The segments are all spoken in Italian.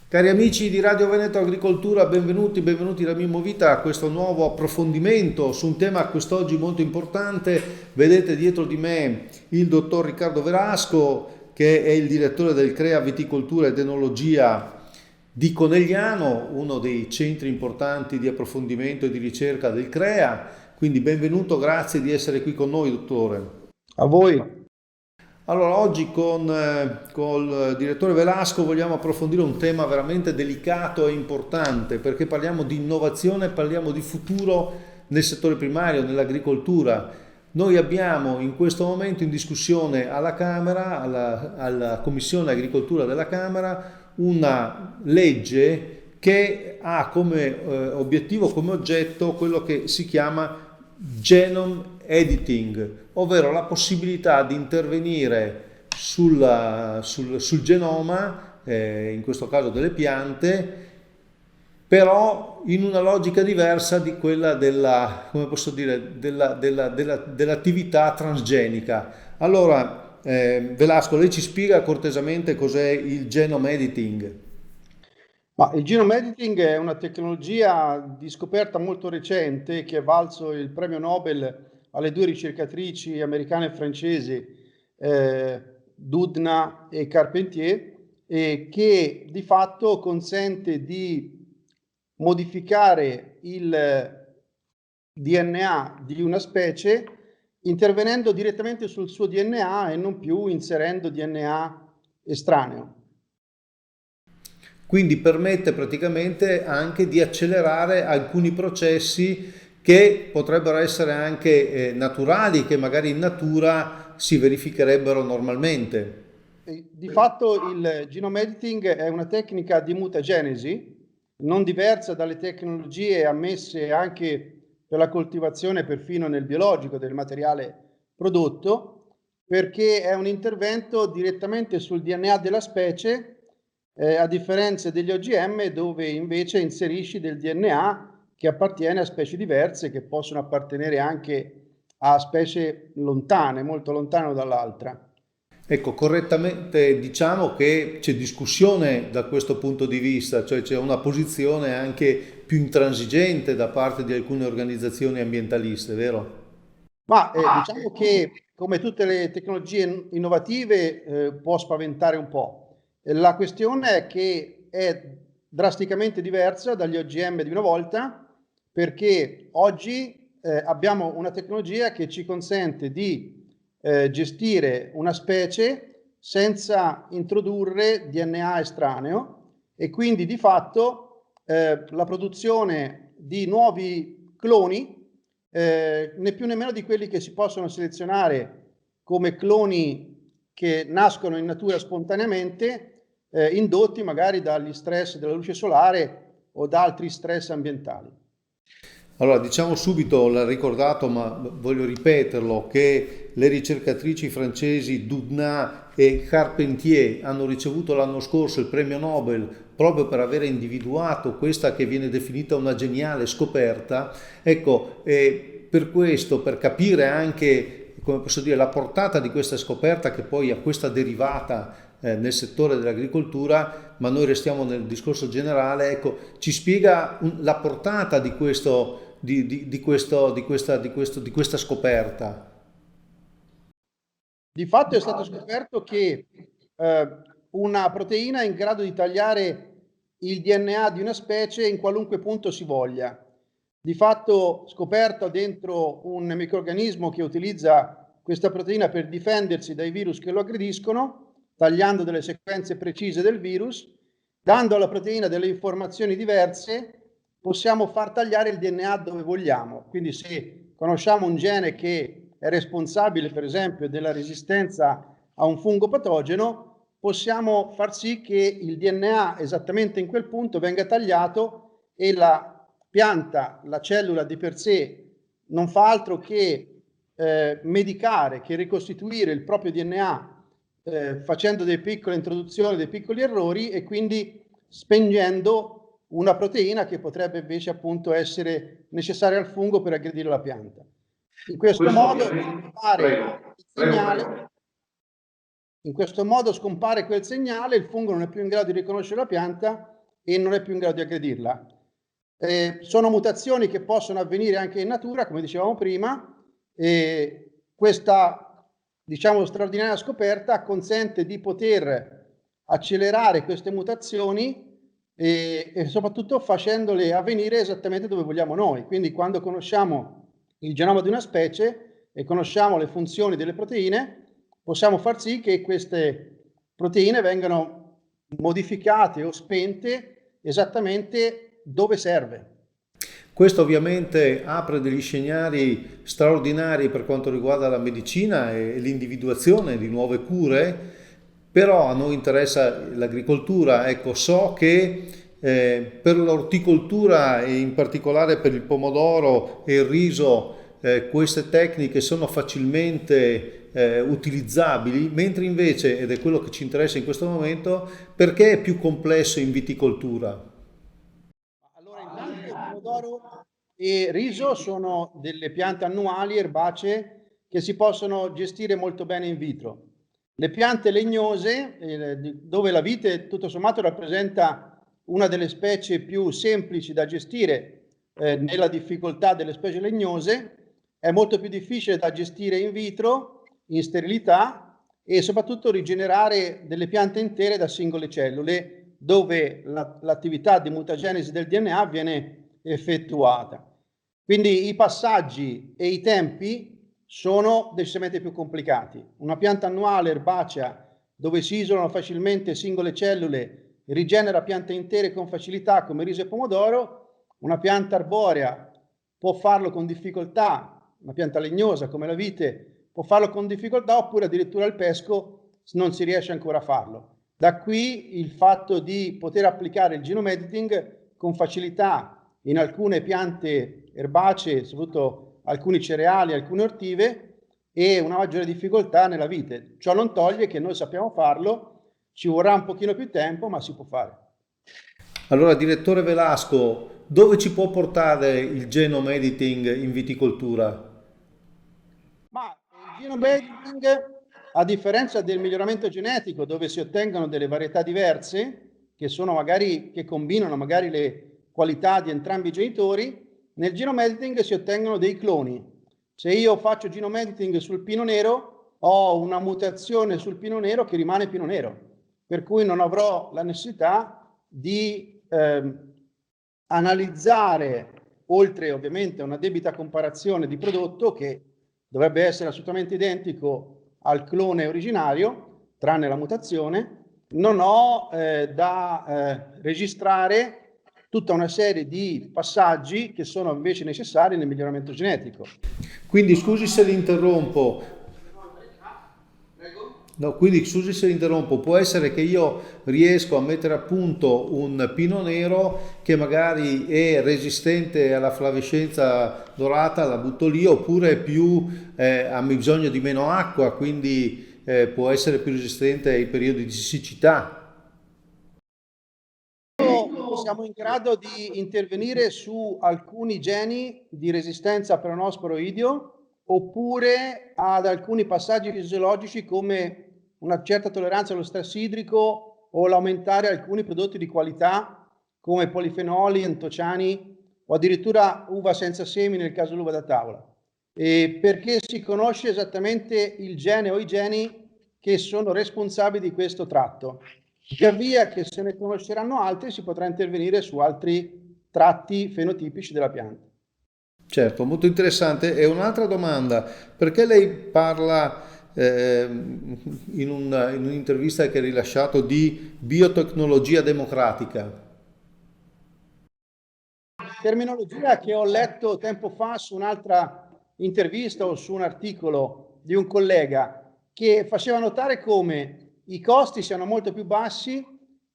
Cari amici di Radio Veneto Agricoltura, benvenuti da Mimmo Vita a questo nuovo approfondimento su un tema quest'oggi molto importante. Vedete dietro di me il dottor Riccardo Velasco, che è il direttore del CREA Viticoltura ed Enologia di Conegliano, uno dei centri importanti di approfondimento e di ricerca del CREA. Quindi benvenuto, grazie di essere qui con noi, dottore. A voi. Allora, oggi col direttore Velasco vogliamo approfondire un tema veramente delicato e importante perché parliamo di innovazione, parliamo di futuro nel settore primario, nell'agricoltura. Noi abbiamo in questo momento in discussione alla Camera, alla Commissione Agricoltura della Camera, una legge che ha come obiettivo, come oggetto, quello che si chiama genome editing, ovvero la possibilità di intervenire sul genoma, in questo caso delle piante, però in una logica diversa di quella come posso dire, dell'attività transgenica. Allora, Velasco, lei ci spiega cortesemente cos'è il genome editing? Ma il genome editing è una tecnologia di scoperta molto recente che è valso il premio Nobel alle due ricercatrici americane e francesi, Doudna e Carpentier, e che di fatto consente di modificare il DNA di una specie intervenendo direttamente sul suo DNA e non più inserendo DNA estraneo. Quindi permette praticamente anche di accelerare alcuni processi che potrebbero essere anche naturali, che magari in natura si verificherebbero normalmente. Di fatto il genome editing è una tecnica di mutagenesi non diversa dalle tecnologie ammesse anche per la coltivazione perfino nel biologico del materiale prodotto, perché è un intervento direttamente sul DNA della specie, a differenza degli OGM dove invece inserisci del DNA che appartiene a specie diverse che possono appartenere anche a specie lontane, molto lontane dall'altra. Ecco, correttamente diciamo che c'è discussione da questo punto di vista, cioè c'è una posizione anche più intransigente da parte di alcune organizzazioni ambientaliste, vero? Ma diciamo che come tutte le tecnologie innovative può spaventare un po'. La questione è che è drasticamente diversa dagli OGM di una volta perché oggi abbiamo una tecnologia che ci consente di gestire una specie senza introdurre DNA estraneo e quindi di fatto la produzione di nuovi cloni né più né meno di quelli che si possono selezionare come cloni che nascono in natura spontaneamente, indotti magari dagli stress della luce solare o da altri stress ambientali. Allora, diciamo subito, l'ha ricordato, ma voglio ripeterlo, che le ricercatrici francesi Doudna e Carpentier hanno ricevuto l'anno scorso il premio Nobel proprio per aver individuato questa che viene definita una geniale scoperta. Ecco, per questo, per capire anche, come posso dire, la portata di questa scoperta che poi ha questa derivata nel settore dell'agricoltura, ma noi restiamo nel discorso generale, ecco, ci spiega la portata di questo, di questa scoperta. Di fatto è stato scoperto che una proteina è in grado di tagliare il DNA di una specie in qualunque punto si voglia. Di fatto scoperta dentro un microrganismo che utilizza questa proteina per difendersi dai virus che lo aggrediscono, tagliando delle sequenze precise del virus, dando alla proteina delle informazioni diverse, possiamo far tagliare il DNA dove vogliamo. Quindi se conosciamo un gene che è responsabile, per esempio, della resistenza a un fungo patogeno, possiamo far sì che il DNA esattamente in quel punto venga tagliato e la pianta, la cellula di per sé, non fa altro che medicare, che ricostituire il proprio DNA facendo delle piccole introduzioni, dei piccoli errori e quindi spengendo una proteina che potrebbe invece appunto essere necessaria al fungo per aggredire la pianta. In questo Questo modo ovviamente, scompare prego, il prego, segnale, prego. in questo modo scompare quel segnale, il fungo non è più in grado di riconoscere la pianta e non è più in grado di aggredirla. Sono mutazioni che possono avvenire anche in natura, come dicevamo prima, e questa, diciamo, straordinaria scoperta consente di poter accelerare queste mutazioni e soprattutto facendole avvenire esattamente dove vogliamo noi. Quindi quando conosciamo il genoma di una specie e conosciamo le funzioni delle proteine, possiamo far sì che queste proteine vengano modificate o spente esattamente dove serve. Questo ovviamente apre degli scenari straordinari per quanto riguarda la medicina e l'individuazione di nuove cure, però a noi interessa l'agricoltura. Ecco, so che per l'orticoltura e in particolare per il pomodoro e il riso queste tecniche sono facilmente utilizzabili, mentre invece, ed è quello che ci interessa in questo momento, perché è più complesso in viticoltura? Allora, intanto pomodoro e riso sono delle piante annuali erbacee che si possono gestire molto bene in vitro. Le piante legnose, dove la vite tutto sommato rappresenta una delle specie più semplici da gestire nella difficoltà delle specie legnose, è molto più difficile da gestire in vitro, in sterilità e soprattutto rigenerare delle piante intere da singole cellule dove l'attività di mutagenesi del DNA viene effettuata. Quindi i passaggi e i tempi sono decisamente più complicati. Una pianta annuale erbacea dove si isolano facilmente singole cellule rigenera piante intere con facilità come riso e pomodoro. Una pianta arborea può farlo con difficoltà, una pianta legnosa come la vite può farlo con difficoltà, oppure addirittura il pesco non si riesce ancora a farlo. Da qui il fatto di poter applicare il genome editing con facilità in alcune piante erbacee, soprattutto alcuni cereali, alcune ortive, e una maggiore difficoltà nella vite. Ciò non toglie che noi sappiamo farlo, ci vorrà un pochino più tempo, ma si può fare. Allora, direttore Velasco, dove ci può portare il genome editing in viticoltura? Ma il genome editing, a differenza del miglioramento genetico, dove si ottengono delle varietà diverse, che sono magari, che combinano magari le qualità di entrambi i genitori, nel genome editing si ottengono dei cloni. Se io faccio genome editing sul pino nero, ho una mutazione sul pino nero che rimane pino nero, per cui non avrò la necessità di analizzare, oltre ovviamente a una debita comparazione di prodotto che dovrebbe essere assolutamente identico al clone originario, tranne la mutazione, non ho da registrare tutta una serie di passaggi che sono invece necessari nel miglioramento genetico. Quindi scusi se l'interrompo. No, quindi scusi se l'interrompo, può essere che io riesco a mettere a punto un pino nero che magari è resistente alla flavescenza dorata, la butto lì, oppure ha bisogno di meno acqua, quindi può essere più resistente ai periodi di siccità. Siamo in grado di intervenire su alcuni geni di resistenza peronosporo-idio oppure ad alcuni passaggi fisiologici come una certa tolleranza allo stress idrico o l'aumentare alcuni prodotti di qualità come polifenoli, antociani o addirittura uva senza semi nel caso dell'uva da tavola. Perché si conosce esattamente il gene o i geni che sono responsabili di questo tratto. Via via che se ne conosceranno altri si potrà intervenire su altri tratti fenotipici della pianta. Certo, molto interessante. E un'altra domanda, perché lei parla in un'intervista che ha rilasciato di biotecnologia democratica? Terminologia che ho letto tempo fa su un'altra intervista o su un articolo di un collega che faceva notare come i costi siano molto più bassi,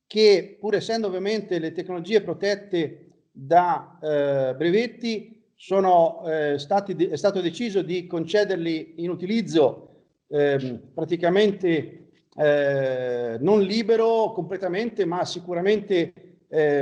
che pur essendo ovviamente le tecnologie protette da brevetti, è stato deciso di concederli in utilizzo praticamente non libero completamente, ma sicuramente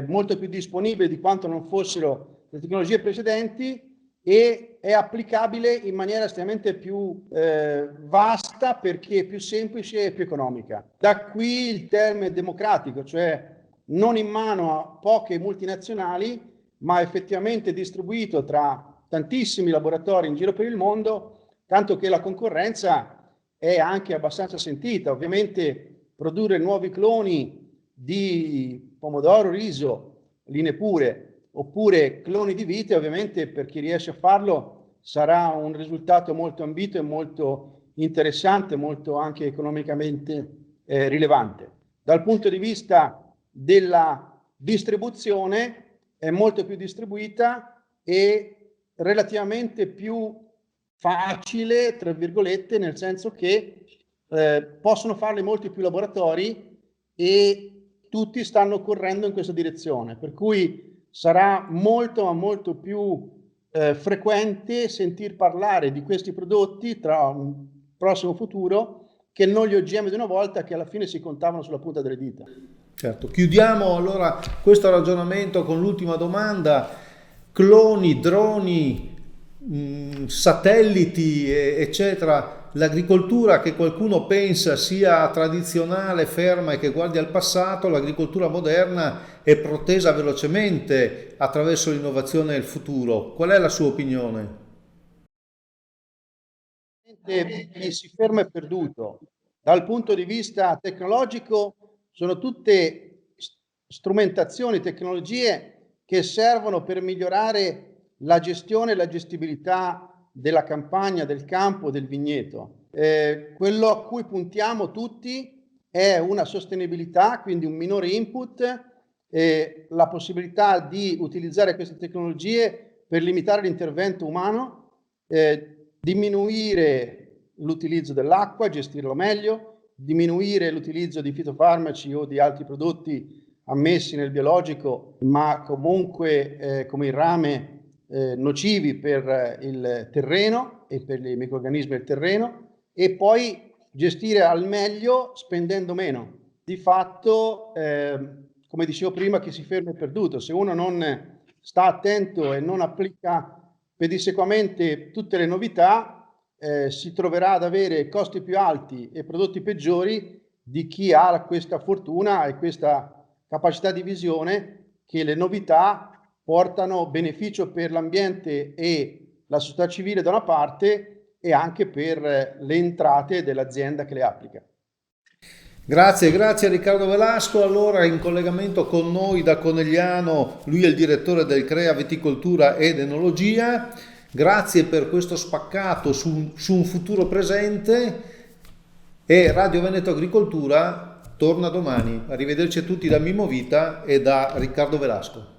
molto più disponibile di quanto non fossero le tecnologie precedenti, e è applicabile in maniera estremamente più vasta perché è più semplice e più economica. Da qui il termine democratico, cioè non in mano a poche multinazionali, ma effettivamente distribuito tra tantissimi laboratori in giro per il mondo, tanto che la concorrenza è anche abbastanza sentita. Ovviamente produrre nuovi cloni di pomodoro, riso, linee pure, oppure cloni di vite, ovviamente per chi riesce a farlo sarà un risultato molto ambito e molto interessante, molto anche economicamente rilevante. Dal punto di vista della distribuzione è molto più distribuita e relativamente più facile, tra virgolette, nel senso che possono farle molti più laboratori e tutti stanno correndo in questa direzione, per cui sarà molto più frequente sentir parlare di questi prodotti tra un prossimo futuro che non gli OGM di una volta, che alla fine si contavano sulla punta delle dita. Certo, chiudiamo allora questo ragionamento con l'ultima domanda. Cloni, droni, satelliti, eccetera, l'agricoltura che qualcuno pensa sia tradizionale, ferma e che guardi al passato, l'agricoltura moderna è protesa velocemente attraverso l'innovazione e il futuro. Qual è la sua opinione? Chi si ferma è perduto. Dal punto di vista tecnologico sono tutte strumentazioni, tecnologie che servono per migliorare la gestione e la gestibilità della campagna, del campo, del vigneto. Quello a cui puntiamo tutti è una sostenibilità, quindi un minore input, la possibilità di utilizzare queste tecnologie per limitare l'intervento umano, diminuire l'utilizzo dell'acqua, gestirlo meglio, diminuire l'utilizzo di fitofarmaci o di altri prodotti ammessi nel biologico, ma comunque come il rame nocivi per il terreno e per i microrganismi del terreno, e poi gestire al meglio spendendo meno. Di fatto, come dicevo prima, chi si ferma è perduto. Se uno non sta attento e non applica pedissequamente tutte le novità, si troverà ad avere costi più alti e prodotti peggiori di chi ha questa fortuna e questa capacità di visione che le novità portano beneficio per l'ambiente e la società civile da una parte e anche per le entrate dell'azienda che le applica. Grazie a Riccardo Velasco. Allora, in collegamento con noi da Conegliano, lui è il direttore del CREA Viticoltura ed Enologia. Grazie per questo spaccato su un futuro presente, e Radio Veneto Agricoltura torna domani. Arrivederci a tutti da Mimo Vita e da Riccardo Velasco.